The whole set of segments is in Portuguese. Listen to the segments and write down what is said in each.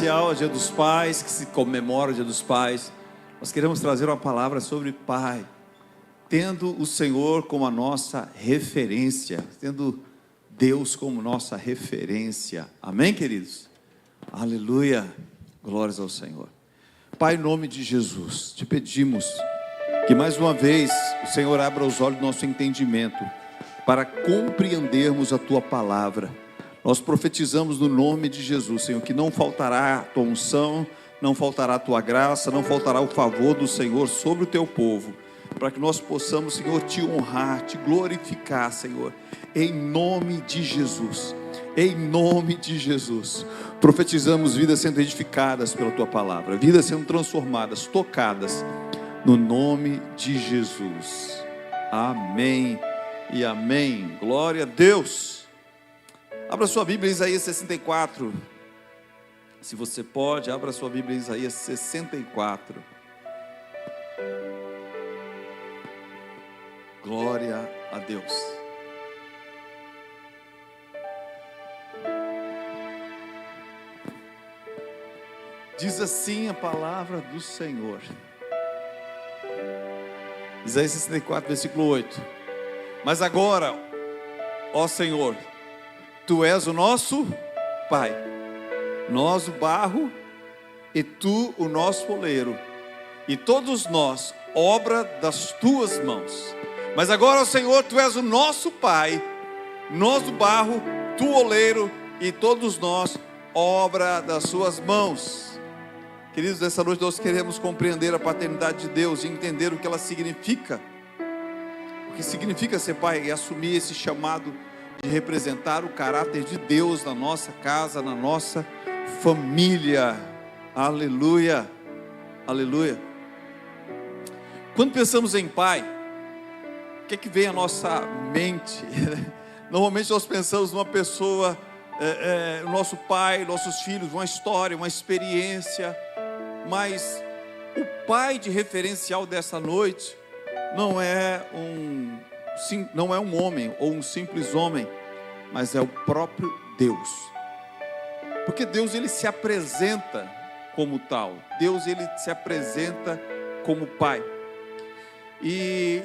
especial, Dia dos Pais, que se comemora o Dia dos Pais. Nós queremos trazer uma palavra sobre pai, tendo o Senhor como a nossa referência, tendo Deus como nossa referência. Amém, queridos? Aleluia, glórias ao Senhor. Pai, em nome de Jesus, te pedimos que mais uma vez o Senhor abra os olhos do nosso entendimento para compreendermos a tua palavra. Nós profetizamos no nome de Jesus, Senhor, que não faltará a tua unção, não faltará a tua graça, não faltará o favor do Senhor sobre o teu povo, para que nós possamos, Senhor, te honrar, te glorificar, Senhor, em nome de Jesus. Em nome de Jesus, profetizamos vidas sendo edificadas pela tua palavra, vidas sendo transformadas, tocadas, no nome de Jesus. Amém e amém. Glória a Deus. Abra sua Bíblia em Isaías 64. Se você pode, abra sua Bíblia em Isaías 64. Glória a Deus. Diz assim a palavra do Senhor. Isaías 64, versículo 8. Mas agora, ó Senhor, Tu és o nosso Pai, nós o barro e Tu o nosso oleiro, e todos nós, obra das Tuas mãos. Mas agora, ó Senhor, Tu és o nosso Pai, nós o barro, Tu o oleiro, e todos nós, obra das Suas mãos. Queridos, nessa noite nós queremos compreender a paternidade de Deus e entender o que ela significa. O que significa ser pai e assumir esse chamado de representar o caráter de Deus na nossa casa, na nossa família. Aleluia, aleluia. Quando pensamos em pai, o que é que vem à nossa mente? Normalmente nós pensamos numa pessoa, o nosso pai, nossos filhos, uma história, uma experiência. Mas o pai de referencial dessa noite não é um homem ou um simples homem, mas é o próprio Deus. Porque Deus, ele se apresenta como tal. Deus, ele se apresenta como pai. E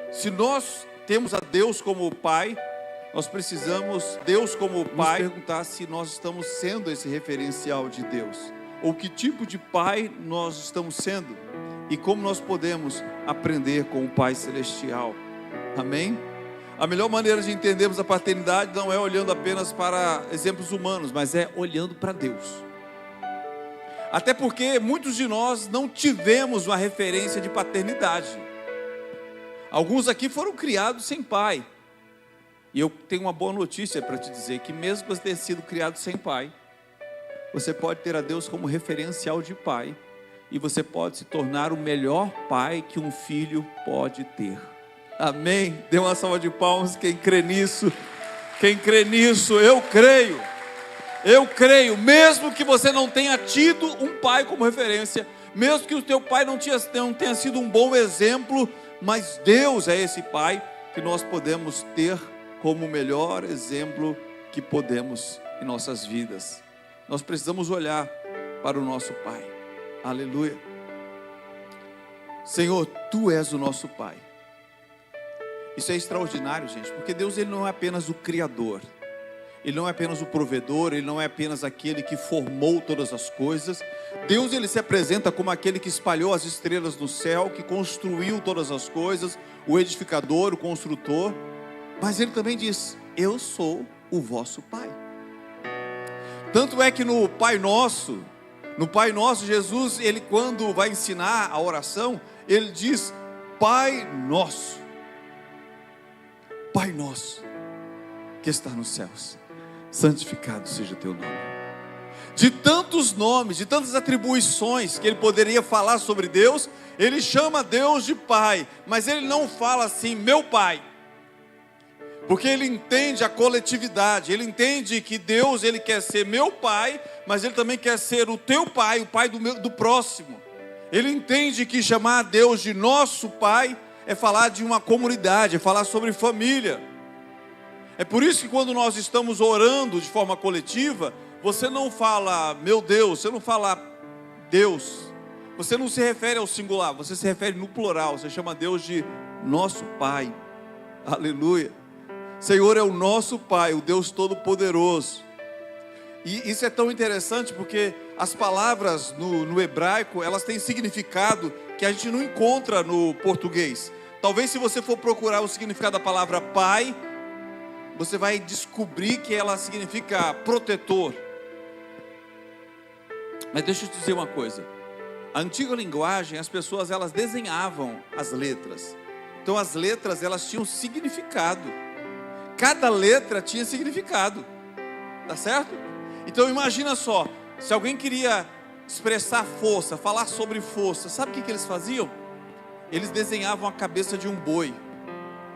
se nós temos a Deus como pai, nós precisamos, Deus como pai, nos perguntar se nós estamos sendo esse referencial de Deus. Ou que tipo de pai nós estamos sendo e como nós podemos aprender com o Pai Celestial. Amém? A melhor maneira de entendermos a paternidade não é olhando apenas para exemplos humanos, mas é olhando para Deus. Até porque muitos de nós não tivemos uma referência de paternidade. Alguns aqui foram criados sem pai. E eu tenho uma boa notícia para te dizer, que mesmo você ter sido criado sem pai, você pode ter a Deus como referencial de pai, e você pode se tornar o melhor pai que um filho pode ter. Amém? Dê uma salva de palmas quem crê nisso. Quem crê nisso, eu creio, mesmo que você não tenha tido um pai como referência, mesmo que o teu pai não tenha sido um bom exemplo, mas Deus é esse pai que nós podemos ter como o melhor exemplo que podemos em nossas vidas. Nós precisamos olhar para o nosso Pai. Aleluia. Senhor, Tu és o nosso Pai. Isso é extraordinário, gente, porque Deus, ele não é apenas o Criador. Ele não é apenas o provedor, Ele não é apenas aquele que formou todas as coisas. Deus, ele se apresenta como aquele que espalhou as estrelas no céu, que construiu todas as coisas, o edificador, o construtor. Mas Ele também diz: eu sou o vosso Pai. Tanto é que no Pai Nosso, Jesus, ele quando vai ensinar a oração, ele diz: Pai Nosso, Pai Nosso, que está nos céus, santificado seja o teu nome. De tantos nomes, de tantas atribuições que ele poderia falar sobre Deus, ele chama Deus de Pai, mas ele não fala assim, meu Pai. Porque ele entende a coletividade, ele entende que Deus, ele quer ser meu pai, mas ele também quer ser o teu pai, o pai do próximo. Ele entende que chamar a Deus de nosso pai é falar de uma comunidade, é falar sobre família. É por isso que quando nós estamos orando de forma coletiva, você não fala meu Deus, você não fala Deus, você não se refere ao singular, você se refere no plural, você chama Deus de nosso Pai. Aleluia. Senhor é o nosso Pai, o Deus Todo-Poderoso. E isso é tão interessante porque as palavras no hebraico, elas têm significado que a gente não encontra no português. Talvez se você for procurar o significado da palavra pai, você vai descobrir que ela significa protetor. Mas deixa eu te dizer uma coisa. A antiga linguagem, as pessoas elas desenhavam as letras. Então as letras elas tinham significado. Cada letra tinha significado. Tá certo? Então imagina só, se alguém queria expressar força, falar sobre força, sabe o que eles faziam? Eles desenhavam a cabeça de um boi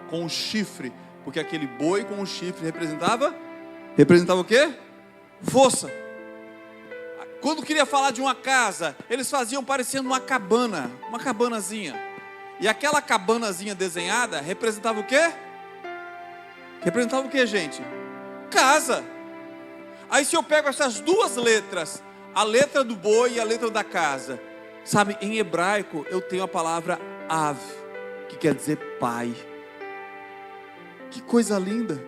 com um chifre, porque aquele boi com um chifre representava o quê? Força. Quando queria falar de uma casa, eles faziam parecendo uma cabanazinha. E aquela cabanazinha desenhada representava o quê? Representava o quê, gente? Casa. Aí se eu pego essas duas letras, a letra do boi e a letra da casa, sabe, em hebraico eu tenho a palavra Av, que quer dizer pai. Que coisa linda.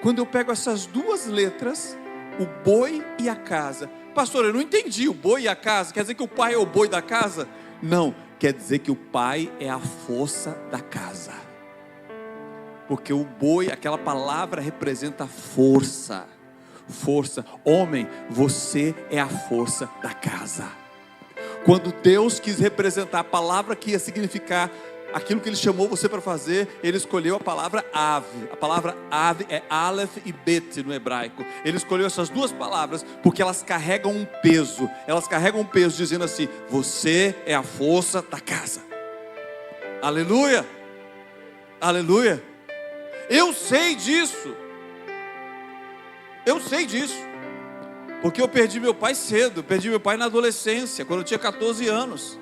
Quando eu pego essas duas letras, o boi e a casa. Pastor, eu não entendi, o boi e a casa, quer dizer que o pai é o boi da casa? Não, quer dizer que o pai é a força da casa. Porque o boi, aquela palavra representa força. Força. Homem, você é a força da casa. Quando Deus quis representar a palavra que ia significar aquilo que Ele chamou você para fazer, Ele escolheu a palavra ave. A palavra ave é Aleph e Bet no hebraico. Ele escolheu essas duas palavras porque elas carregam um peso. Elas carregam um peso dizendo assim: você é a força da casa. Aleluia. Aleluia. Eu sei disso. Eu sei disso, porque eu perdi meu pai cedo, perdi meu pai na adolescência, quando eu tinha 14 anos.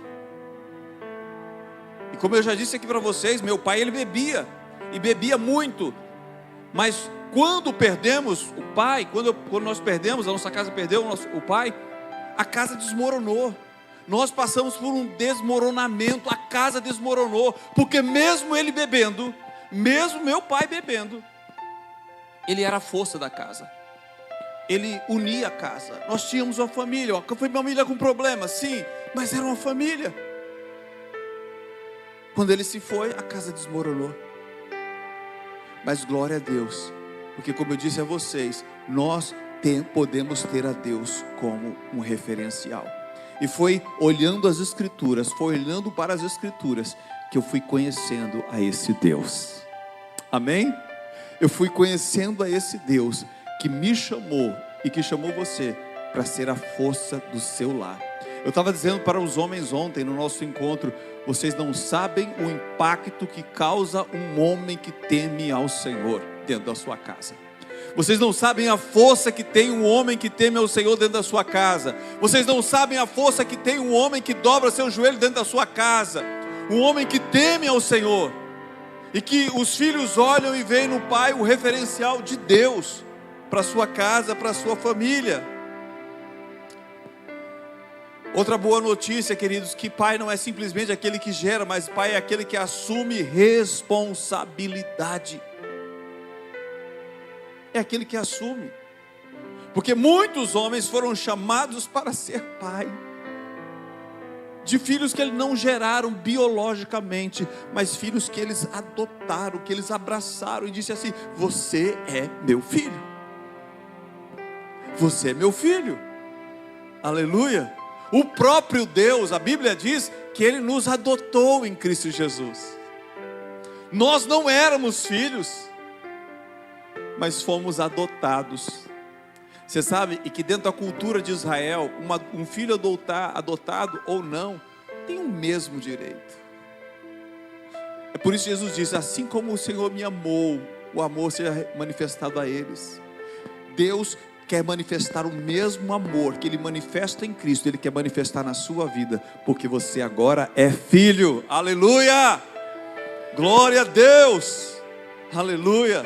E como eu já disse aqui para vocês, meu pai ele bebia, e bebia muito. Mas quando perdemos o pai, quando nós perdemos, a nossa casa perdeu o pai, a casa desmoronou. Nós passamos por um desmoronamento, a casa desmoronou, porque mesmo ele bebendo, mesmo meu pai bebendo, ele era a força da casa. Ele unia a casa. Nós tínhamos uma família, foi uma família com problemas, sim, mas era uma família. Quando ele se foi, a casa desmoronou. Mas glória a Deus, porque como eu disse a vocês, nós podemos ter a Deus como um referencial. E foi olhando as Escrituras, foi olhando para as Escrituras, que eu fui conhecendo a esse Deus. Amém? Eu fui conhecendo a esse Deus que me chamou e que chamou você para ser a força do seu lar. Eu estava dizendo para os homens ontem no nosso encontro, vocês não sabem o impacto que causa um homem que teme ao Senhor dentro da sua casa. Vocês não sabem a força que tem um homem que teme ao Senhor dentro da sua casa. Vocês não sabem a força que tem um homem que dobra seu joelho dentro da sua casa. Um homem que teme ao Senhor. E que os filhos olham e veem no pai o referencial de Deus para a sua casa, para a sua família. Outra boa notícia, queridos, que pai não é simplesmente aquele que gera, mas pai é aquele que assume responsabilidade. É aquele que assume. Porque muitos homens foram chamados para ser pai. De filhos que eles não geraram biologicamente, mas filhos que eles adotaram, que eles abraçaram e disse assim: você é meu filho. Você é meu filho. Aleluia. O próprio Deus, a Bíblia diz que Ele nos adotou em Cristo Jesus. Nós não éramos filhos, mas fomos adotados. Você sabe, e que dentro da cultura de Israel, um filho adotado ou não, tem o mesmo direito. É por isso que Jesus diz: assim como o Senhor me amou, o amor seja manifestado a eles. Deus quer manifestar o mesmo amor que Ele manifesta em Cristo, Ele quer manifestar na sua vida, porque você agora é filho. Aleluia! Glória a Deus! Aleluia!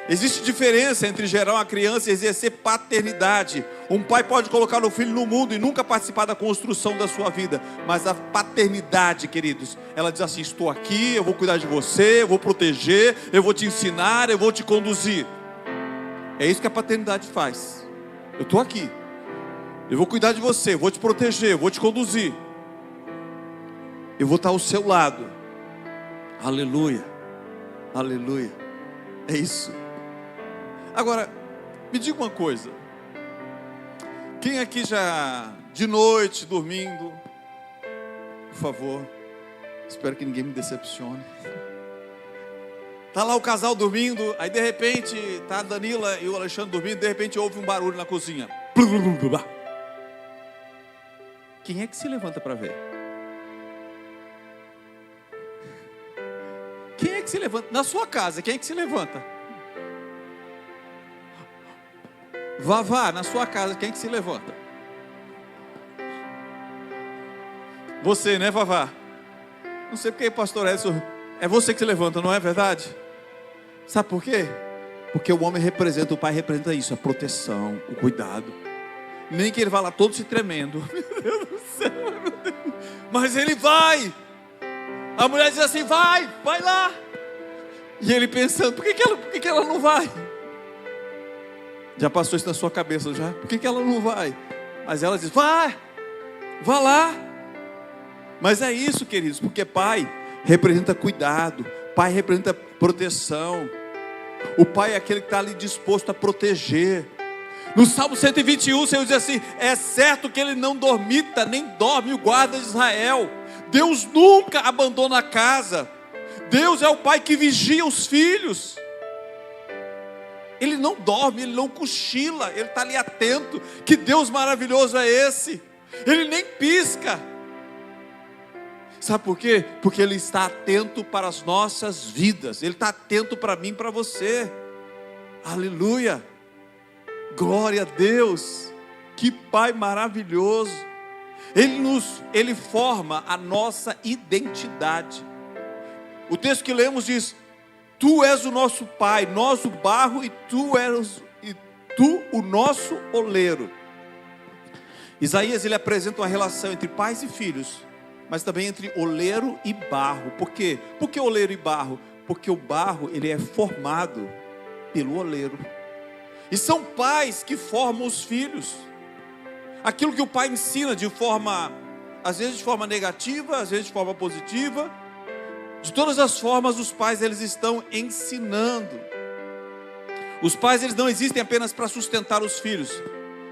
Existe diferença entre gerar uma criança e exercer paternidade. Um pai pode colocar o filho no mundo e nunca participar da construção da sua vida. Mas a paternidade, queridos, ela diz assim: estou aqui, eu vou cuidar de você, eu vou proteger, eu vou te ensinar, eu vou te conduzir. É isso que a paternidade faz. Eu estou aqui, eu vou cuidar de você, eu vou te proteger, eu vou te conduzir, eu vou estar ao seu lado. Aleluia, aleluia. É isso. Agora, me diga uma coisa. Quem aqui já de noite, dormindo, por favor, espero que ninguém me decepcione. Está lá o casal dormindo, aí de repente está a Danila e o Alexandre dormindo, de repente ouve um barulho na cozinha. Quem é que se levanta para ver? Quem é que se levanta? Na sua casa, quem é que se levanta? Vavá, na sua casa, quem é que se levanta? Você, né, Vavá? Não sei porque, pastor Edson, é você que se levanta, não é verdade? Sabe por quê? Porque o homem representa, o pai representa isso, a proteção, o cuidado. Nem que ele vá lá todo se tremendo. Meu Deus do céu, meu Deus. Mas ele vai. A mulher diz assim: vai lá. E ele pensando: por que ela não vai? Já passou isso na sua cabeça já? Por que ela não vai? Mas ela diz: vá lá. Mas é isso, queridos, porque pai representa cuidado, pai representa proteção. O pai é aquele que está ali disposto a proteger. No Salmo 121, o Senhor diz assim: é certo que ele não dormita, nem dorme o guarda de Israel. Deus nunca abandona a casa. Deus é o pai que vigia os filhos. Ele não dorme, ele não cochila, ele está ali atento. Que Deus maravilhoso é esse? Ele nem pisca. Sabe por quê? Porque ele está atento para as nossas vidas. Ele está atento para mim e para você. Aleluia. Glória a Deus. Que pai maravilhoso. Ele forma a nossa identidade. O texto que lemos diz: tu és o nosso pai, nós o barro, e tu o nosso oleiro. Isaías, ele apresenta uma relação entre pais e filhos, mas também entre oleiro e barro. Por quê? Por que oleiro e barro? Porque o barro, ele é formado pelo oleiro. E são pais que formam os filhos. Aquilo que o pai ensina de forma, às vezes de forma negativa, às vezes de forma positiva, de todas as formas, os pais, eles estão ensinando. Os pais, eles não existem apenas para sustentar os filhos,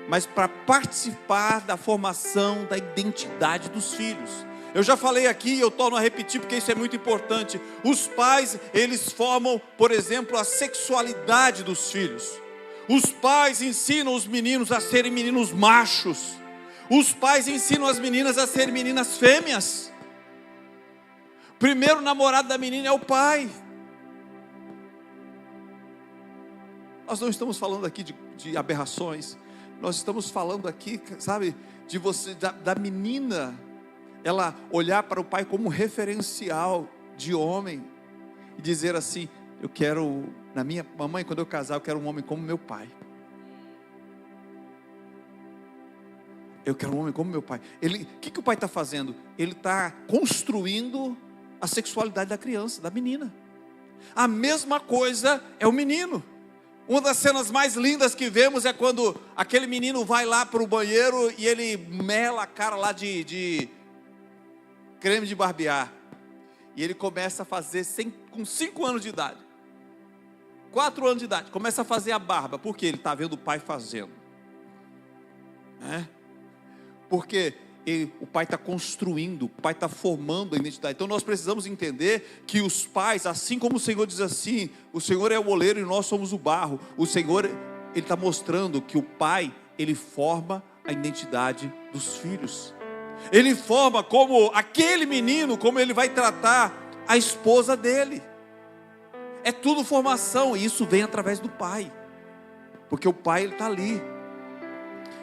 mas para participar da formação da identidade dos filhos. Eu já falei aqui e eu torno a repetir porque isso é muito importante. Os pais, eles formam, por exemplo, a sexualidade dos filhos. Os pais ensinam os meninos a serem meninos machos. Os pais ensinam as meninas a serem meninas fêmeas. O primeiro namorado da menina é o pai. Nós não estamos falando aqui de aberrações. Nós estamos falando aqui, sabe, de você, da menina, ela olhar para o pai como um referencial de homem e dizer assim: eu quero, na minha mamãe, quando eu casar, eu quero um homem como meu pai. Eu quero um homem como meu pai. O que o pai está fazendo? Ele está construindo a sexualidade da criança, da menina. A mesma coisa é o menino. Uma das cenas mais lindas que vemos é quando aquele menino vai lá para o banheiro e ele mela a cara lá de creme de barbear. E ele começa a fazer com 5 anos de idade. 4 anos de idade, começa a fazer a barba. Por quê? Ele está vendo o pai fazendo. Porque o pai está construindo, o pai está formando a identidade. Então nós precisamos entender que os pais, assim como o Senhor diz assim: o Senhor é o oleiro e nós somos o barro. O Senhor, ele está mostrando que o pai, ele forma a identidade dos filhos. Ele forma como aquele menino, como ele vai tratar a esposa dele. É tudo formação, e isso vem através do pai. Porque o pai, ele está ali.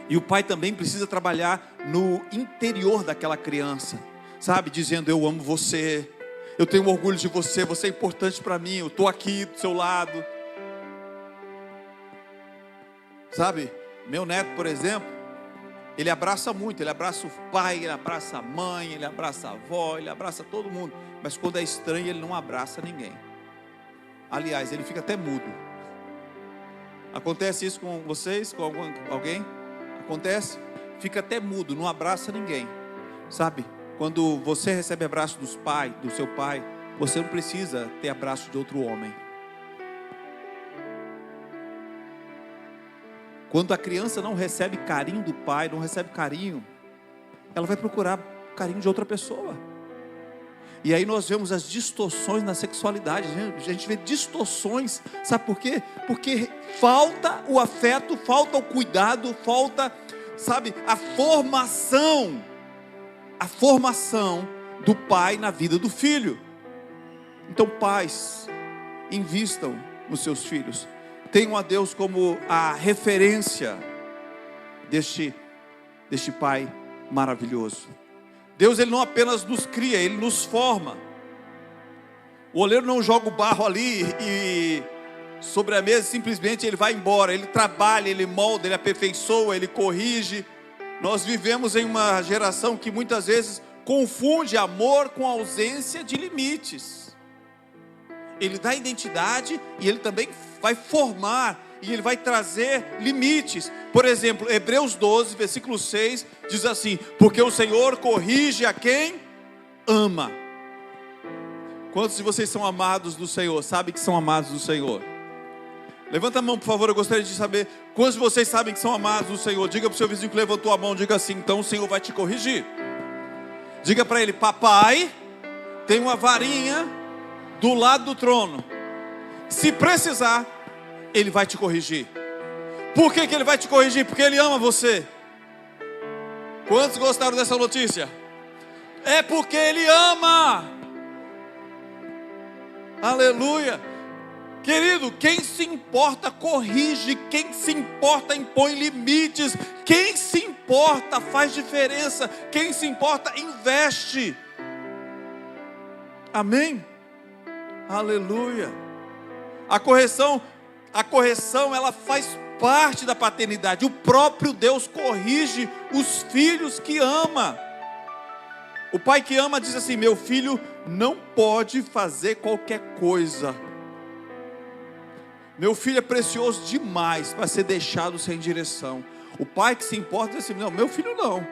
E o pai também precisa trabalhar no interior daquela criança, sabe? Dizendo: eu amo você, eu tenho orgulho de você, você é importante para mim, eu estou aqui do seu lado. Sabe, meu neto, por exemplo, ele abraça muito, ele abraça o pai, ele abraça a mãe, ele abraça a avó, ele abraça todo mundo. Mas quando é estranho, ele não abraça ninguém. Aliás, ele fica até mudo. Acontece isso com vocês, com alguém? Acontece? Fica até mudo, não abraça ninguém. Sabe, quando você recebe abraço do seu pai, você não precisa ter abraço de outro homem. Quando a criança não recebe carinho do pai, não recebe carinho, ela vai procurar carinho de outra pessoa. E aí nós vemos as distorções na sexualidade. A gente vê distorções, sabe por quê? Porque falta o afeto, falta o cuidado, falta, sabe, a formação do pai na vida do filho. Então, pais, invistam nos seus filhos. Tenham a Deus como a referência deste pai maravilhoso. Deus, ele não apenas nos cria, ele nos forma. O oleiro não joga o barro ali e sobre a mesa simplesmente ele vai embora. Ele trabalha, ele molda, ele aperfeiçoa, ele corrige. Nós vivemos em uma geração que muitas vezes confunde amor com ausência de limites. Ele dá identidade e ele também vai formar, e ele vai trazer limites. Por exemplo, Hebreus 12, versículo 6, diz assim: porque o Senhor corrige a quem ama. Quantos de vocês são amados do Senhor? Sabem que são amados do Senhor? Levanta a mão, por favor, eu gostaria de saber quantos de vocês sabem que são amados do Senhor. Diga para o seu vizinho que levantou a mão, diga assim: então o Senhor vai te corrigir. Diga para ele: papai tem uma varinha do lado do trono, se precisar, ele vai te corrigir. Por que ele vai te corrigir? Porque ele ama você. Quantos gostaram dessa notícia? É porque ele ama. Aleluia. Querido, quem se importa corrige, quem se importa impõe limites, quem se importa faz diferença, quem se importa investe. Amém? Aleluia. A correção ela faz parte da paternidade. O próprio Deus corrige os filhos que ama. O pai que ama diz assim: meu filho não pode fazer qualquer coisa. Meu filho é precioso demais para ser deixado sem direção. O pai que se importa diz assim: não, meu filho não.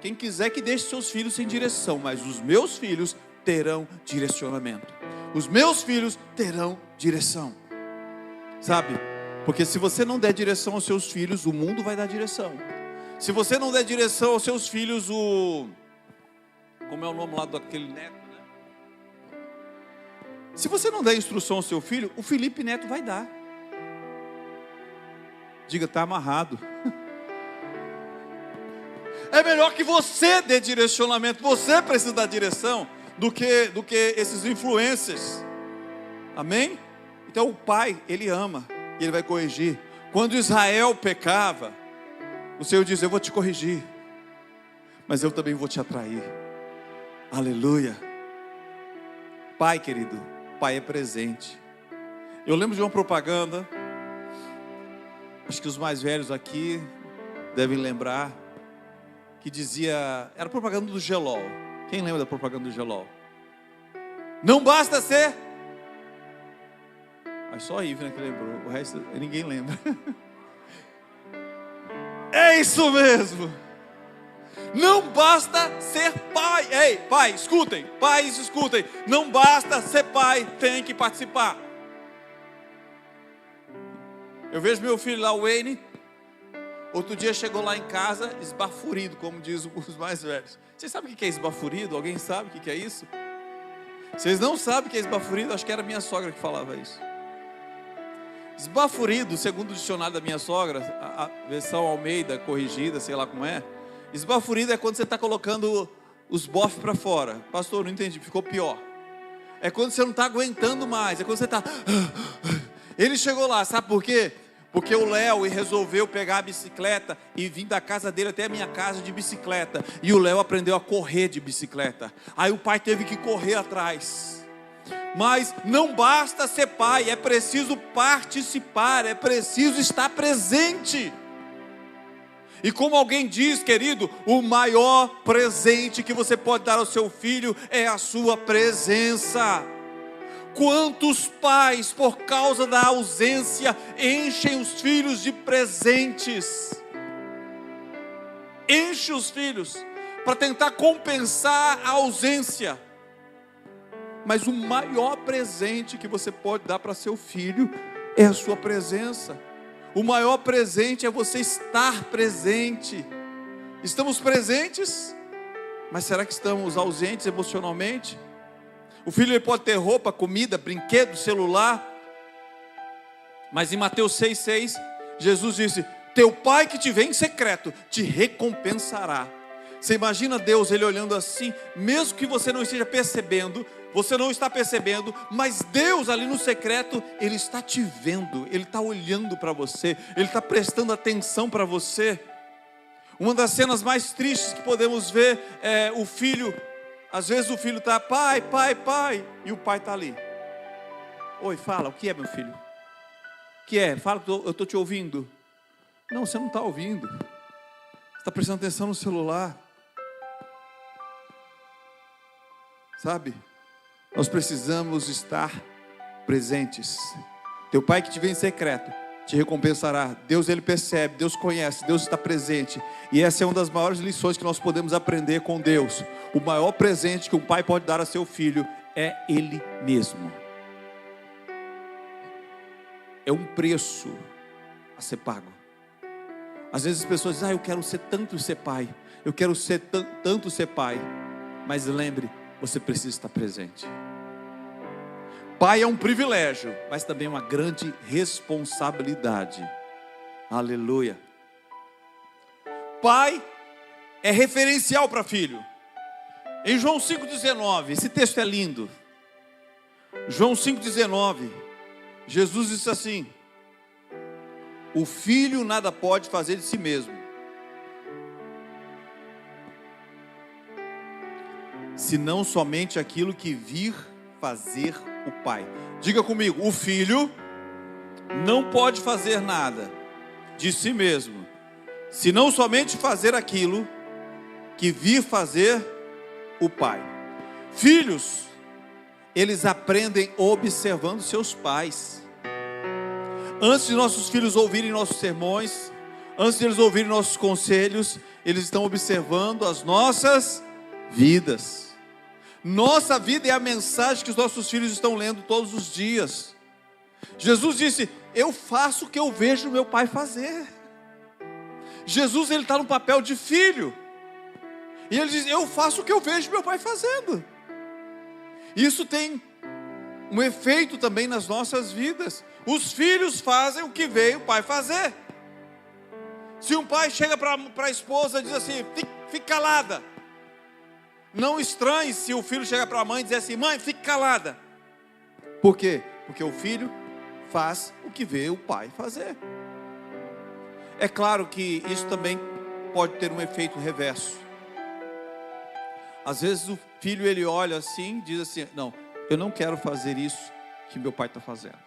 Quem quiser que deixe seus filhos sem direção, mas os meus filhos terão direcionamento. Os meus filhos terão direção. Sabe? Porque se você não der direção aos seus filhos, o mundo vai dar direção. Se você não der direção aos seus filhos, como é o nome lá daquele neto, né? Se você não der instrução ao seu filho, o Felipe Neto vai dar. Diga: está amarrado. É melhor que você dê direcionamento. Você precisa dar direção do que esses influencers. Amém? Então o pai, ele ama e ele vai corrigir. Quando Israel pecava, o Senhor diz: eu vou te corrigir, mas eu também vou te atrair. Aleluia. Pai querido, pai é presente. Eu lembro de uma propaganda, acho que os mais velhos aqui devem lembrar, que dizia, era propaganda do Gelol. Quem lembra da propaganda do Gelol? Não basta ser... Mas só a Ivna que lembrou, o resto ninguém lembra. É isso mesmo. Não basta ser pai. Ei, pai, escutem. Pais, escutem. Não basta ser pai, tem que participar. Eu vejo meu filho lá, o Wayne. Outro dia chegou lá em casa esbaforido, como diz os mais velhos. Vocês sabem o que é esbaforido? Alguém sabe o que é isso? Vocês não sabem o que é esbaforido? Acho que era minha sogra que falava isso. Esbaforido, segundo o dicionário da minha sogra, a versão Almeida corrigida, sei lá como é. Esbaforido é quando você está colocando os bofes para fora. Pastor, não entendi, ficou pior. É quando você não está aguentando mais, é quando você está... Ele chegou lá, sabe por quê? Porque o Léo resolveu pegar a bicicleta e vir da casa dele até a minha casa de bicicleta. E o Léo aprendeu a correr de bicicleta. Aí o pai teve que correr atrás. Mas não basta ser pai, é preciso participar, é preciso estar presente. E como alguém diz, querido, o maior presente que você pode dar ao seu filho é a sua presença. Quantos pais, por causa da ausência, enchem os filhos de presentes? Enche os filhos para tentar compensar a ausência. Mas o maior presente que você pode dar para seu filho é a sua presença. O maior presente é você estar presente. Estamos presentes, mas será que estamos ausentes emocionalmente? O filho ele pode ter roupa, comida, brinquedo, celular, mas em Mateus 6,6, Jesus disse: teu pai que te vê em secreto te recompensará. Você imagina Deus, ele olhando assim, mesmo que você não esteja percebendo, você não está percebendo, mas Deus ali no secreto, Ele está te vendo, Ele está olhando para você, Ele está prestando atenção para você. Uma das cenas mais tristes que podemos ver é o filho, às vezes o filho está, pai, pai, pai, e o pai está ali. Oi, fala, o que é, meu filho? O que é? Fala, eu estou te ouvindo. Não, você não está ouvindo, você está prestando atenção no celular. Sabe? Nós precisamos estar presentes. Teu pai que te vê em secreto te recompensará. Deus ele percebe, Deus conhece, Deus está presente. E essa é uma das maiores lições que nós podemos aprender com Deus. O maior presente que um pai pode dar a seu filho é Ele mesmo. É um preço a ser pago. Às vezes as pessoas dizem: eu quero ser tanto ser pai, eu quero ser tanto ser pai. Mas lembre, você precisa estar presente. Pai é um privilégio, mas também é uma grande responsabilidade. Aleluia. Pai é referencial para filho. Em João 5,19, esse texto é lindo. João 5,19, Jesus disse assim: o filho nada pode fazer de si mesmo, senão somente aquilo que vir fazer o Pai. Diga comigo: o filho não pode fazer nada de si mesmo, senão somente fazer aquilo que vir fazer o Pai. Filhos, eles aprendem observando seus pais. Antes de nossos filhos ouvirem nossos sermões, antes de eles ouvirem nossos conselhos, eles estão observando as nossas vidas. Nossa vida é a mensagem que os nossos filhos estão lendo todos os dias. Jesus disse: eu faço o que eu vejo meu pai fazer. Jesus ele está no papel de filho. E ele diz: eu faço o que eu vejo meu pai fazendo. Isso tem um efeito também nas nossas vidas. Os filhos fazem o que veio o pai fazer. Se um pai chega para a esposa e diz assim: fique calada. Não estranhe se o filho chegar para a mãe e dizer assim: mãe, fique calada. Por quê? Porque o filho faz o que vê o pai fazer. É claro que isso também pode ter um efeito reverso. Às vezes o filho ele olha assim e diz assim: não, eu não quero fazer isso que meu pai está fazendo.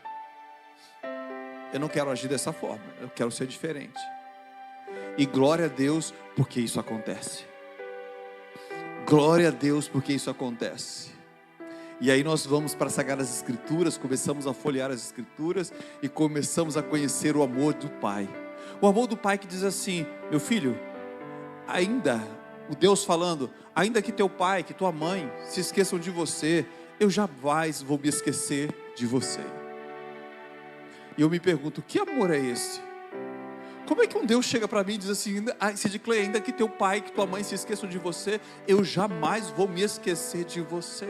Eu não quero agir dessa forma, eu quero ser diferente. E glória a Deus porque isso acontece. Glória a Deus porque isso acontece. E aí nós vamos para as Sagradas Escrituras, começamos a folhear as Escrituras e começamos a conhecer o amor do Pai. O amor do Pai que diz assim: meu filho, ainda, o Deus falando, ainda que teu pai, que tua mãe se esqueçam de você, eu jamais vou me esquecer de você. E eu me pergunto: que amor é esse? Como é que um Deus chega para mim e diz assim: Sid Clay, ainda que teu pai, que tua mãe se esqueçam de você, eu jamais vou me esquecer de você.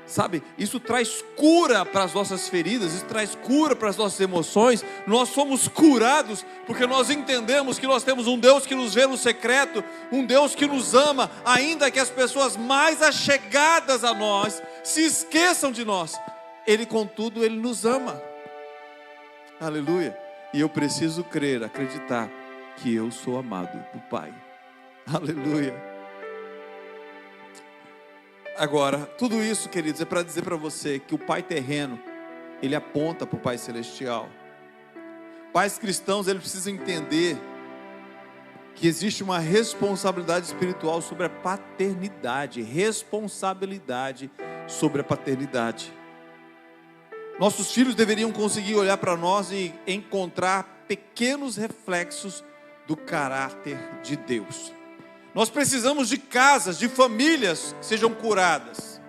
Sabe, isso traz cura para as nossas feridas, isso traz cura para as nossas emoções. Nós somos curados porque nós entendemos que nós temos um Deus que nos vê no secreto, um Deus que nos ama, ainda que as pessoas mais achegadas a nós se esqueçam de nós. Ele, contudo, Ele nos ama. Aleluia. E eu preciso crer, acreditar que eu sou amado do Pai. Aleluia. Agora, tudo isso, queridos, é para dizer para você que o pai terreno, ele aponta para o pai celestial. Pais cristãos, eles precisam entender que existe uma responsabilidade espiritual sobre a paternidade. Responsabilidade sobre a paternidade. Nossos filhos deveriam conseguir olhar para nós e encontrar pequenos reflexos do caráter de Deus. Nós precisamos de casas, de famílias que sejam curadas.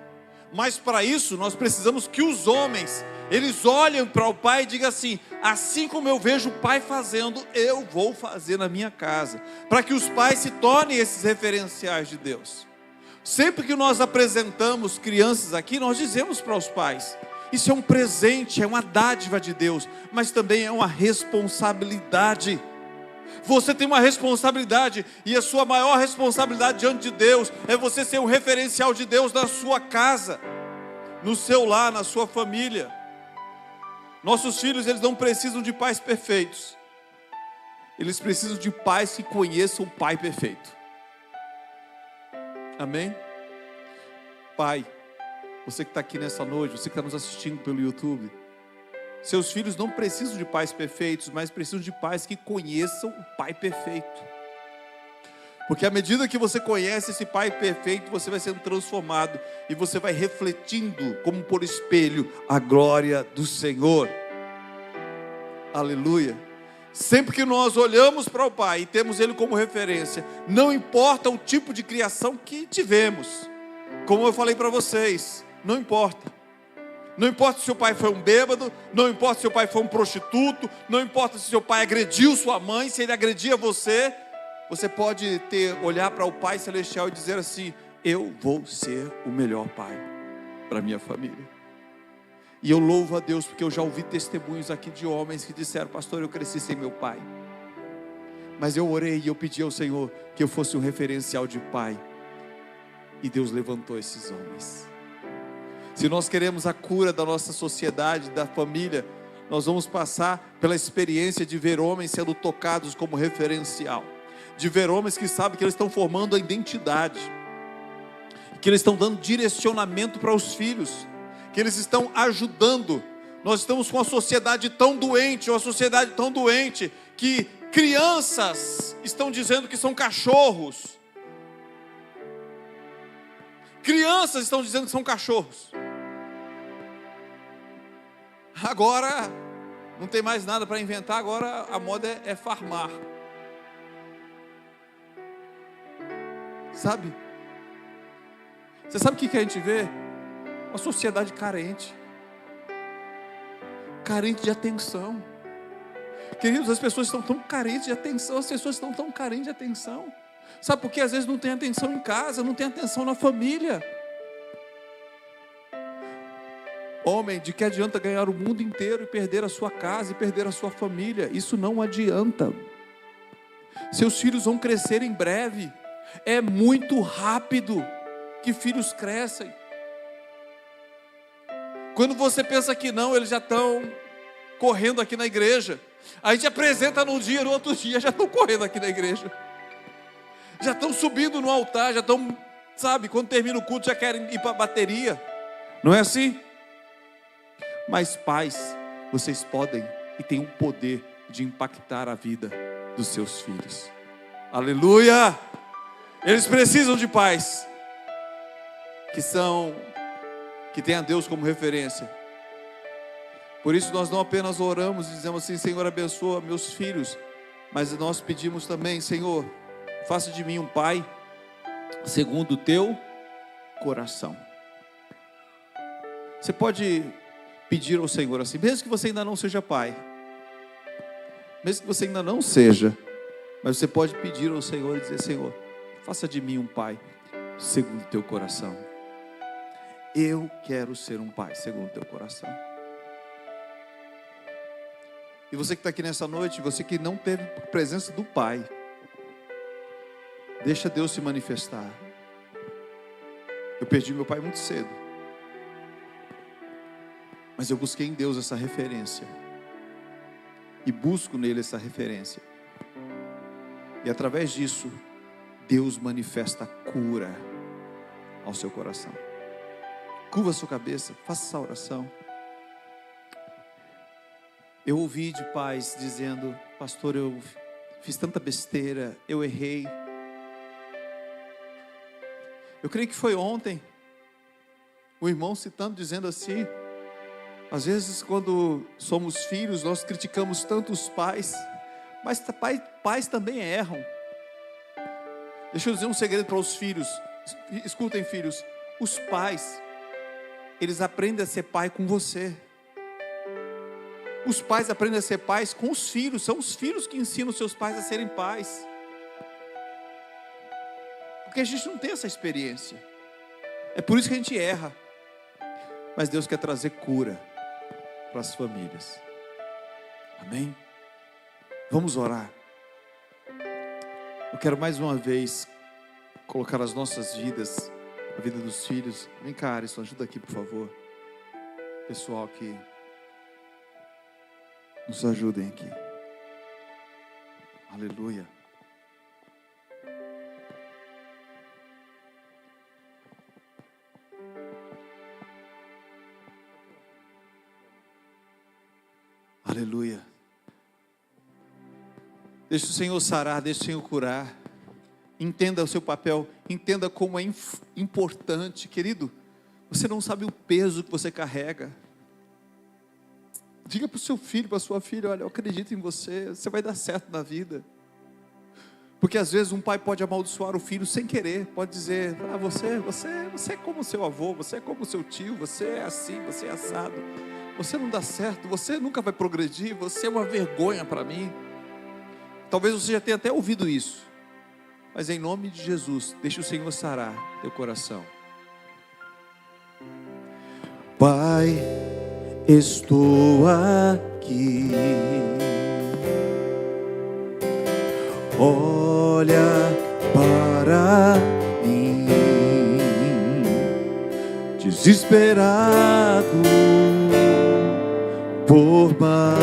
Mas para isso nós precisamos que os homens, eles olhem para o pai e digam assim: assim como eu vejo o pai fazendo, eu vou fazer na minha casa. Para que os pais se tornem esses referenciais de Deus. Sempre que nós apresentamos crianças aqui, nós dizemos para os pais: isso é um presente, é uma dádiva de Deus, mas também é uma responsabilidade. Você tem uma responsabilidade, e a sua maior responsabilidade diante de Deus é você ser um referencial de Deus na sua casa, no seu lar, na sua família. Nossos filhos, eles não precisam de pais perfeitos, eles precisam de pais que conheçam o pai perfeito. Amém? Pai, você que está aqui nessa noite, você que está nos assistindo pelo YouTube, seus filhos não precisam de pais perfeitos, mas precisam de pais que conheçam o pai perfeito. Porque à medida que você conhece esse pai perfeito, você vai sendo transformado e você vai refletindo, como por espelho, a glória do Senhor. Aleluia. Sempre que nós olhamos para o pai e temos ele como referência, não importa o tipo de criação que tivemos, como eu falei para vocês, não importa. Não importa se seu pai foi um bêbado, não importa se seu pai foi um prostituto, não importa se seu pai agrediu sua mãe, se ele agredia você, você pode olhar para o Pai Celestial e dizer assim: eu vou ser o melhor pai para minha família. E eu louvo a Deus porque eu já ouvi testemunhos aqui de homens que disseram: pastor, eu cresci sem meu pai, mas eu orei e eu pedi ao Senhor que eu fosse um referencial de pai, e Deus levantou esses homens. Se nós queremos a cura da nossa sociedade, da família, nós vamos passar pela experiência de ver homens sendo tocados como referencial, de ver homens que sabem que eles estão formando a identidade, que eles estão dando direcionamento para os filhos, que eles estão ajudando. Nós estamos com uma sociedade tão doente, que crianças estão dizendo que são cachorros. Crianças estão dizendo que são cachorros. Agora não tem mais nada para inventar, agora a moda é farmar. Sabe? Você sabe o que a gente vê? Uma sociedade carente de atenção. Queridos, as pessoas estão tão carentes de atenção, Sabe por quê? Às vezes não tem atenção em casa, não tem atenção na família. Homem, de que adianta ganhar o mundo inteiro e perder a sua casa e perder a sua família? Isso não adianta. Seus filhos vão crescer em breve. É muito rápido que filhos crescem. Quando você pensa que não, eles já estão correndo aqui na igreja. A gente apresenta num dia, no outro dia já estão correndo aqui na igreja. Já estão subindo no altar, já estão, sabe, quando termina o culto já querem ir para a bateria. Não é assim? Mas pais, vocês podem e têm o poder de impactar a vida dos seus filhos. Aleluia! Eles precisam de pais que têm a Deus como referência. Por isso nós não apenas oramos e dizemos assim: Senhor, abençoa meus filhos, mas nós pedimos também: Senhor, faça de mim um pai segundo o teu coração. Você pode pedir ao Senhor assim, mesmo que você ainda não seja pai, mesmo que você ainda não seja, mas você pode pedir ao Senhor e dizer: Senhor, faça de mim um pai segundo o teu coração. Eu quero ser um pai segundo o teu coração. E você que está aqui nessa noite, você que não teve a presença do pai, deixa Deus se manifestar. Eu perdi meu pai muito cedo, mas eu busquei em Deus essa referência, e busco nele essa referência, e através disso Deus manifesta cura ao seu coração. Curva a sua cabeça, faça essa oração. Eu ouvi de pais dizendo: pastor, eu fiz tanta besteira, eu errei. Eu creio que foi ontem, o irmão citando, dizendo assim: às vezes quando somos filhos, nós criticamos tanto os pais, mas pais também erram. Deixa eu dizer um segredo para os filhos. Escutem, filhos, os pais, eles aprendem a ser pai com você. Os pais aprendem a ser pais com os filhos. São os filhos que ensinam os seus pais a serem pais. Porque a gente não tem essa experiência. É por isso que a gente erra. Mas Deus quer trazer cura para as famílias. Amém? Vamos orar. Eu quero mais uma vez colocar as nossas vidas, a vida dos filhos. Vem cá, Arisson, ajuda aqui, por favor. Pessoal que nos ajudem aqui. Aleluia. Aleluia. Deixa o Senhor sarar, deixa o Senhor curar. Entenda o seu papel, entenda como é importante, querido. Você não sabe o peso que você carrega. Diga para o seu filho, para a sua filha: olha, eu acredito em você, você vai dar certo na vida. Porque às vezes um pai pode amaldiçoar o filho sem querer, pode dizer: ah, você é como seu avô, você é como seu tio, você é assim, você é assado, você não dá certo, você nunca vai progredir, você é uma vergonha para mim. Talvez você já tenha até ouvido isso, mas em nome de Jesus, deixa o Senhor sarar teu coração. Pai, estou aqui, olha para mim, desesperado por mais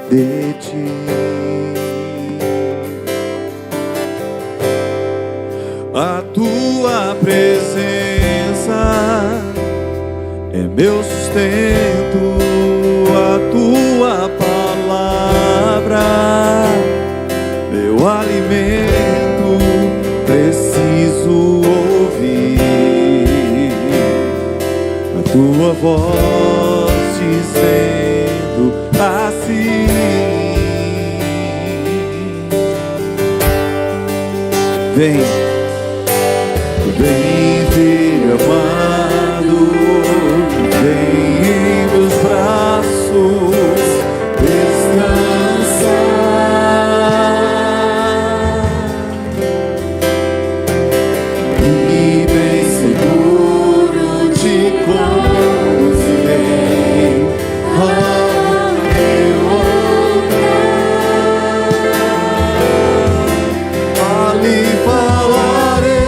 de ti. A tua presença é meu sustento, a tua palavra, meu alimento, preciso ouvir a tua voz dizendo assim: vem, vem, filho amado, vem em meus braços descansar, e bem seguro te conduzirei ao meu altar, ali falarei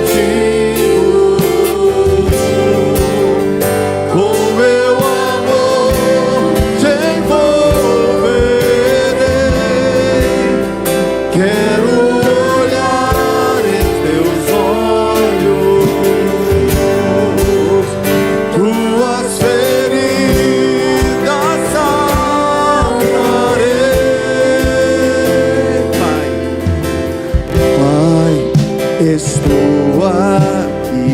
contigo, com meu amor te envolverei. Quero olhar em teus olhos, tuas feridas sararei. Pai, estou aqui,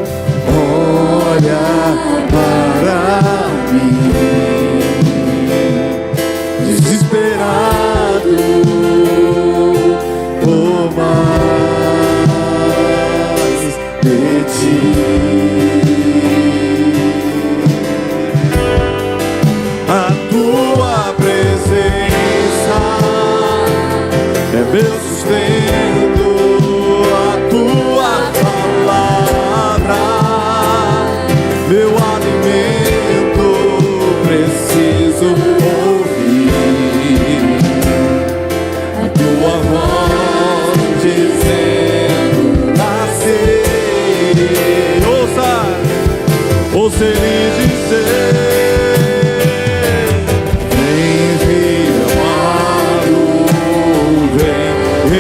olha para mim, desesperado por mais de ti. A tua presença é meu sustento, a tua palavra, meu alimento, preciso ouvir a tua voz dizendo assim: ouça ele dizer: vem, filho amado, vem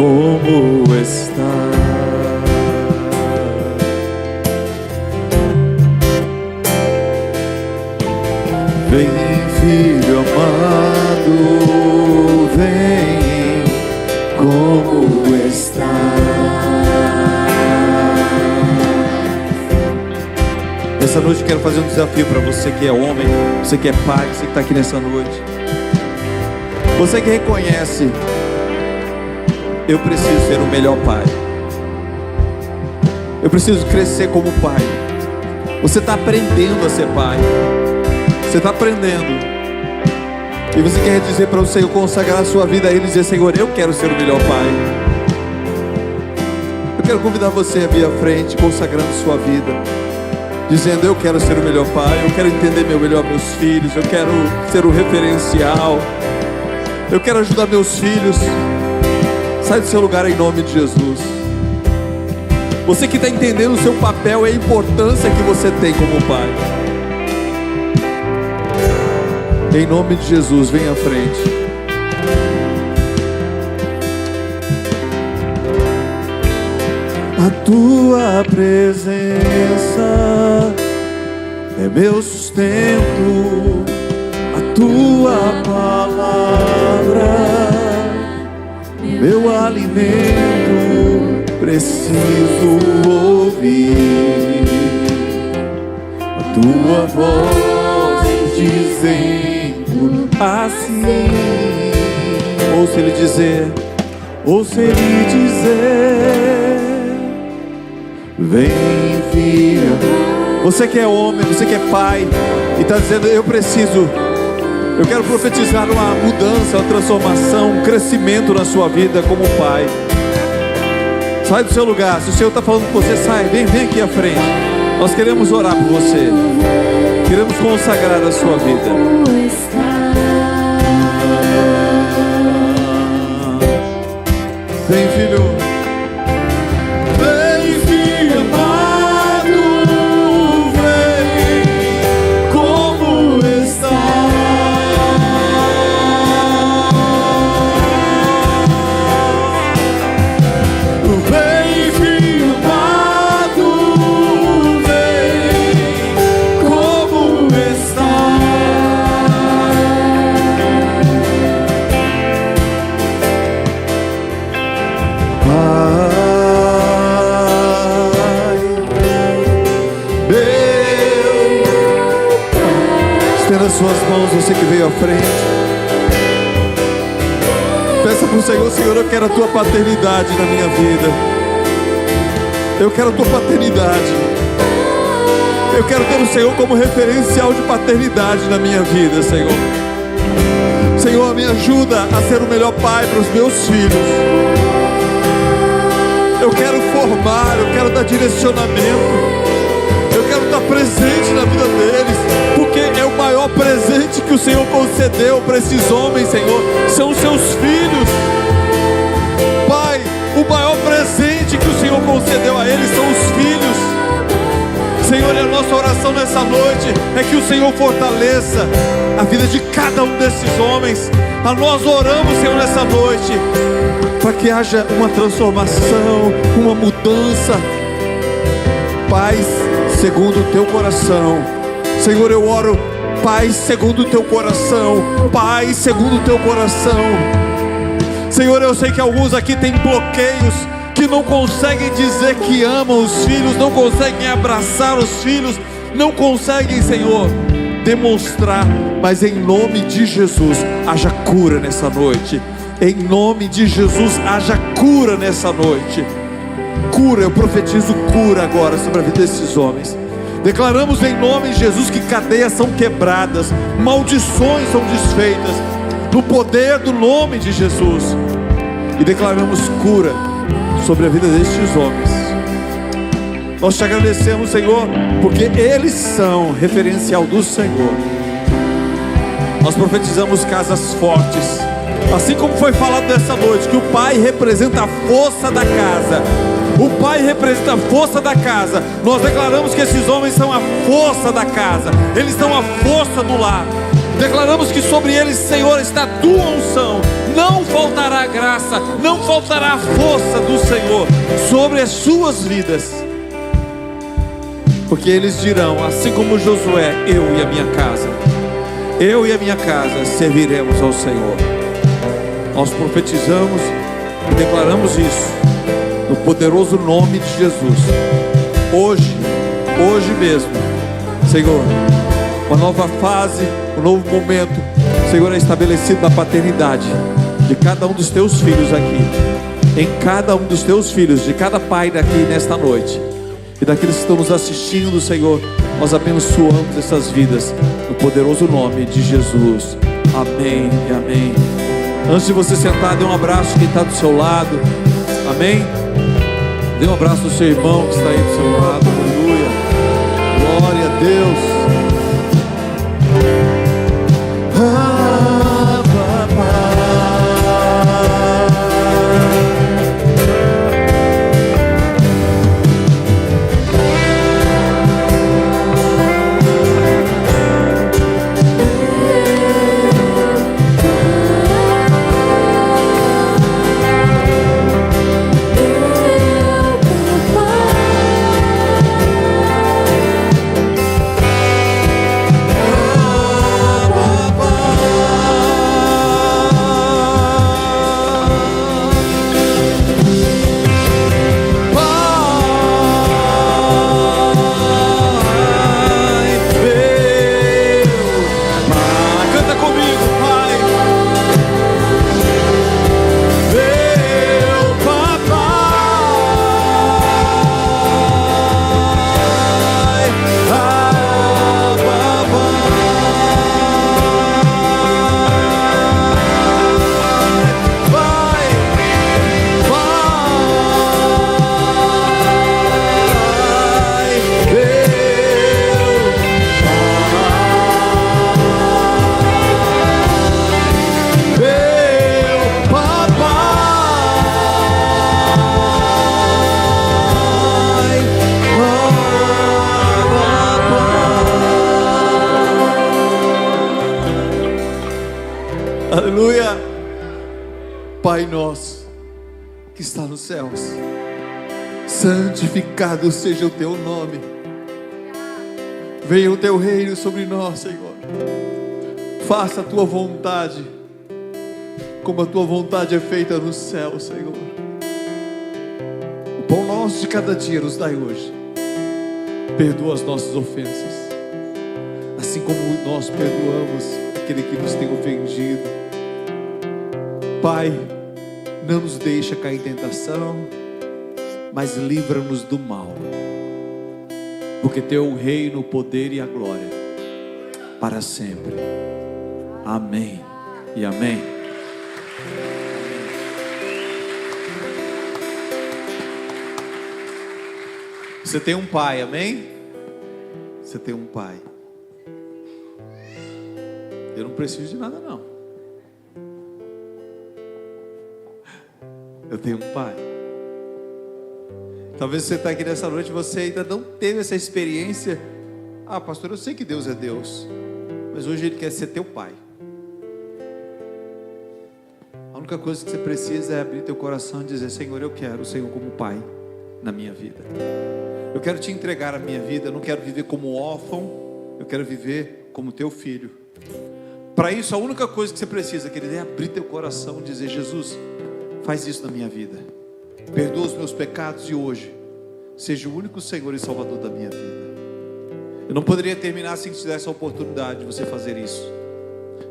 como está. Vem, filho amado, vem, como está. Essa noite eu quero fazer um desafio para você que é homem, você que é pai, você que está aqui nessa noite. Você que reconhece, eu preciso ser o melhor pai. Eu preciso crescer como pai. Você está aprendendo a ser pai. Você está aprendendo. E você quer dizer para o Senhor, consagrar a sua vida a Ele e dizer: Senhor, eu quero ser o melhor pai. Eu quero convidar você a vir à frente, consagrando sua vida, dizendo: eu quero ser o melhor pai. Eu quero entender melhor meus filhos. Eu quero ser o referencial. Eu quero ajudar meus filhos. Sai do seu lugar em nome de Jesus. Você que está entendendo o seu papel e a importância que você tem como pai, em nome de Jesus, vem à frente. A tua presença é meu sustento, a tua palavra, meu alimento, preciso ouvir a tua voz dizendo assim. Ouça ele dizer, vem, filha. Você que é homem, você que é pai e está dizendo: eu quero profetizar uma mudança, uma transformação, um crescimento na sua vida como pai. Sai do seu lugar. Se o Senhor está falando com você, sai, vem aqui à frente. Nós queremos orar por você, queremos consagrar a sua vida. Vem, filho. Suas mãos, você que veio à frente, peça para o Senhor: Senhor, eu quero a tua paternidade na minha vida. Eu quero a tua paternidade. Eu quero ter o Senhor como referencial de paternidade na minha vida, Senhor. Senhor, me ajuda a ser o melhor pai para os meus filhos. Eu quero formar, eu quero dar direcionamento. Eu quero estar presente na vida deles, porque é o maior presente que o Senhor concedeu para esses homens, Senhor, são os seus filhos. Pai, o maior presente que o Senhor concedeu a eles são os filhos. Senhor, e a nossa oração nessa noite é que o Senhor fortaleça a vida de cada um desses homens. Nós oramos, Senhor, nessa noite, para que haja uma transformação, uma mudança. Paz segundo o teu coração. Senhor, eu oro, paz segundo o teu coração. Paz segundo o teu coração. Senhor, eu sei que alguns aqui têm bloqueios, que não conseguem dizer que amam os filhos, não conseguem abraçar os filhos, não conseguem, Senhor, demonstrar. Mas em nome de Jesus, haja cura nessa noite. Em nome de Jesus, haja cura nessa noite. Cura, eu profetizo cura agora sobre a vida desses homens. Declaramos em nome de Jesus que cadeias são quebradas, maldições são desfeitas, no poder do nome de Jesus. E declaramos cura sobre a vida destes homens. Nós te agradecemos, Senhor, porque eles são referencial do Senhor. Nós profetizamos casas fortes, assim como foi falado nessa noite, que o pai representa a força da casa. O pai representa a força da casa. Nós declaramos que esses homens são a força da casa. Eles são a força do lar. Declaramos que sobre eles, Senhor, está a tua unção. não faltará graça, não faltará força do Senhor sobre as suas vidas, porque eles dirão, assim como Josué: eu e a minha casa serviremos ao Senhor. Nós profetizamos e declaramos isso no poderoso nome de Jesus. Hoje mesmo, Senhor, uma nova fase, um novo momento, Senhor, é estabelecido na paternidade de cada um dos teus filhos aqui, em cada um dos teus filhos, de cada pai daqui nesta noite, e daqueles que estão nos assistindo, Senhor. Nós abençoamos essas vidas no poderoso nome de Jesus. Amém e amém. Antes de você sentar, dê um abraço quem está do seu lado. Amém. Dê um abraço no seu irmão que está aí do seu lado. Aleluia. Glória a Deus. Aleluia. Pai nosso que está nos céus, santificado seja o teu nome. Venha o teu reino sobre nós, Senhor. Faça a tua vontade, como a tua vontade é feita no céu, Senhor. O pão nosso de cada dia nos dai hoje. Perdoa as nossas ofensas, assim como nós perdoamos aquele que nos tem ofendido. Pai, não nos deixa cair em tentação, mas livra-nos do mal, porque teu é o reino, o poder e a glória para sempre. Amém e amém. Você tem um pai, amém? Você tem um pai. Eu não preciso de nada não. Eu tenho um pai. Talvez você está aqui nessa noite e você ainda não teve essa experiência. Ah, pastor, eu sei que Deus é Deus, mas hoje Ele quer ser teu pai. A única coisa que você precisa é abrir teu coração e dizer: Senhor, eu quero o Senhor como pai na minha vida. Eu quero te entregar a minha vida. Eu não quero viver como órfão, eu quero viver como teu filho. Para isso, a única coisa que você precisa, querido, é abrir teu coração e dizer: Jesus, faz isso na minha vida. Perdoa os meus pecados e hoje seja o único Senhor e Salvador da minha vida. Eu não poderia terminar sem te dar essa oportunidade de você fazer isso.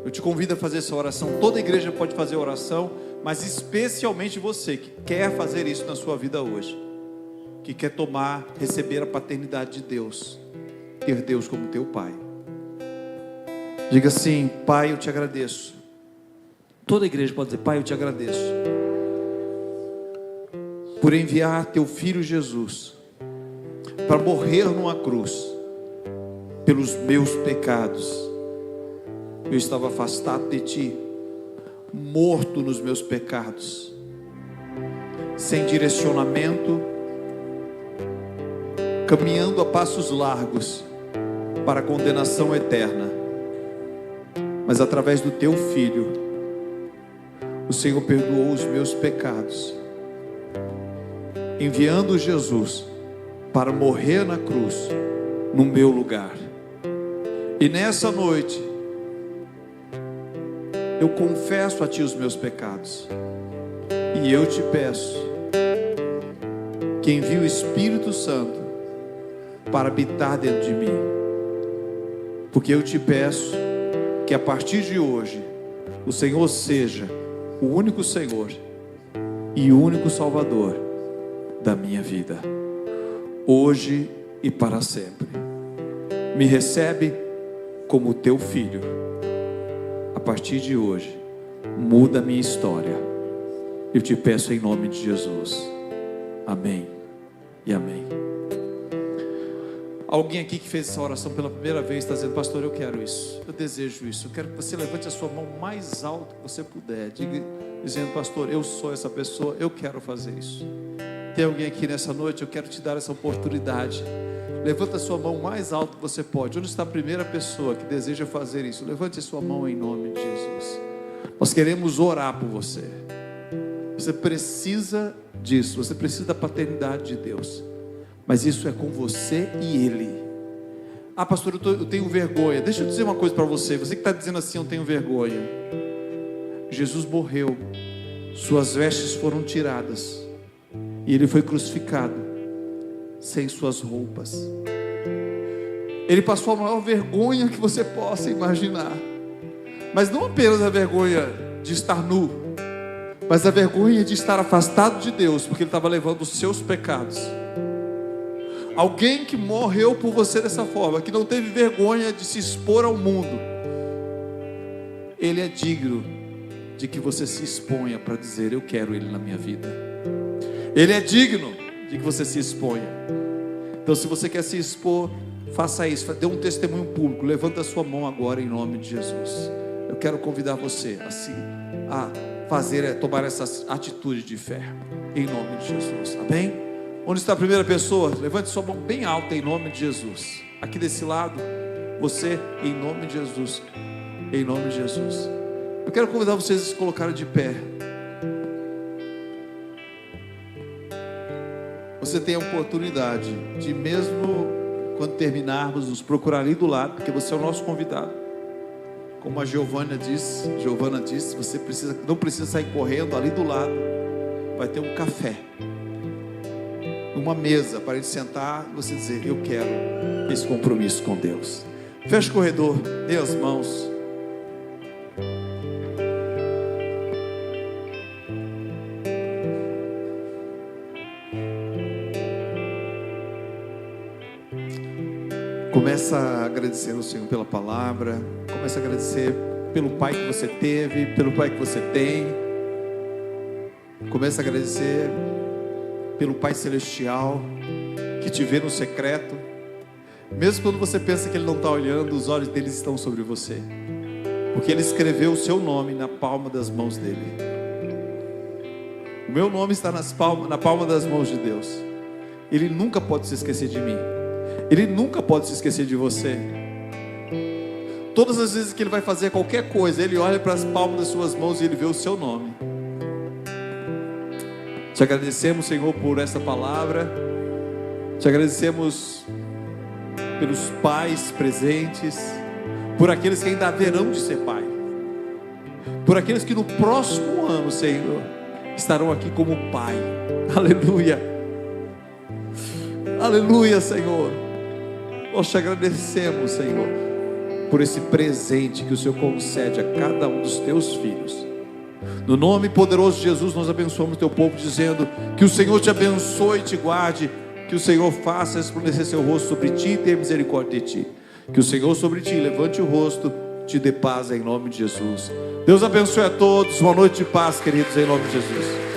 Eu te convido a fazer essa oração. Toda a igreja pode fazer oração, mas especialmente você que quer fazer isso na sua vida hoje, que quer receber a paternidade de Deus, ter Deus como teu pai. Diga assim: Pai, eu te agradeço. Toda a igreja pode dizer: Pai, eu te agradeço por enviar teu filho Jesus para morrer numa cruz pelos meus pecados. Eu estava afastado de ti, morto nos meus pecados, sem direcionamento, caminhando a passos largos para a condenação eterna. Mas através do teu filho, o Senhor perdoou os meus pecados, enviando Jesus para morrer na cruz, no meu lugar. E nessa noite, eu confesso a Ti os meus pecados, e eu te peço que envie o Espírito Santo para habitar dentro de mim, porque eu te peço que a partir de hoje, o Senhor seja o único Senhor e o único Salvador da minha vida, hoje e para sempre. Me recebe como teu filho. A partir de hoje, muda a minha história. Eu te peço em nome de Jesus. Amém e amém. Alguém aqui que fez essa oração pela primeira vez está dizendo: pastor, eu quero isso, eu desejo isso. Eu quero que você levante a sua mão mais alto que você puder, dizendo: pastor, eu sou essa pessoa, eu quero fazer isso. Tem alguém aqui nessa noite? Eu quero te dar essa oportunidade. Levanta a sua mão mais alto que você pode. Onde está a primeira pessoa que deseja fazer isso? Levante a sua mão em nome de Jesus. Nós queremos orar por você. Você precisa disso, você precisa da paternidade de Deus, mas isso é com você e Ele. Ah, pastor, eu tenho vergonha. Deixa eu dizer uma coisa para você. Você que está dizendo assim: eu tenho vergonha. Jesus morreu, suas vestes foram tiradas e Ele foi crucificado sem suas roupas. Ele passou a maior vergonha que você possa imaginar, mas não apenas a vergonha de estar nu, mas a vergonha de estar afastado de Deus, porque Ele estava levando os seus pecados. Alguém que morreu por você dessa forma, que não teve vergonha de se expor ao mundo, Ele é digno de que você se exponha para dizer: eu quero Ele na minha vida. Ele é digno de que você se exponha. Então, se você quer se expor, faça isso, dê um testemunho público. Levanta a sua mão agora em nome de Jesus. Eu quero convidar você a tomar essa atitude de fé em nome de Jesus. Amém? Onde está a primeira pessoa? Levante sua mão bem alta em nome de Jesus. Aqui desse lado, você em nome de Jesus. Em nome de Jesus. Eu quero convidar vocês a se colocarem de pé. Você tem a oportunidade de, mesmo quando terminarmos, nos procurar ali do lado, porque você é o nosso convidado. Como a Giovana disse, você não precisa sair correndo. Ali do lado vai ter um café, uma mesa para ele sentar e você dizer: eu quero esse compromisso com Deus. Feche o corredor, dê as mãos. Começa a agradecer ao Senhor pela palavra. Começa a agradecer pelo pai que você teve, pelo pai que você tem. Começa a agradecer pelo Pai Celestial que te vê no secreto. Mesmo quando você pensa que Ele não está olhando, os olhos dele estão sobre você, porque Ele escreveu o seu nome na palma das mãos dele. O meu nome está na palma das mãos de Deus. Ele nunca pode se esquecer de mim. Ele nunca pode se esquecer de você. Todas as vezes que Ele vai fazer qualquer coisa, Ele olha para as palmas das suas mãos e Ele vê o seu nome. Te agradecemos, Senhor, por essa palavra. Te agradecemos pelos pais presentes, por aqueles que ainda haverão de ser pai, por aqueles que no próximo ano, Senhor, estarão aqui como pai. Aleluia. Aleluia, Senhor. Nós te agradecemos, Senhor, por esse presente que o Senhor concede a cada um dos teus filhos. No nome poderoso de Jesus, nós abençoamos o teu povo, dizendo que o Senhor te abençoe e te guarde, que o Senhor faça resplandecer seu rosto sobre ti e tenha misericórdia de ti, que o Senhor sobre ti levante o rosto, te dê paz em nome de Jesus. Deus abençoe a todos, uma noite de paz, queridos, em nome de Jesus.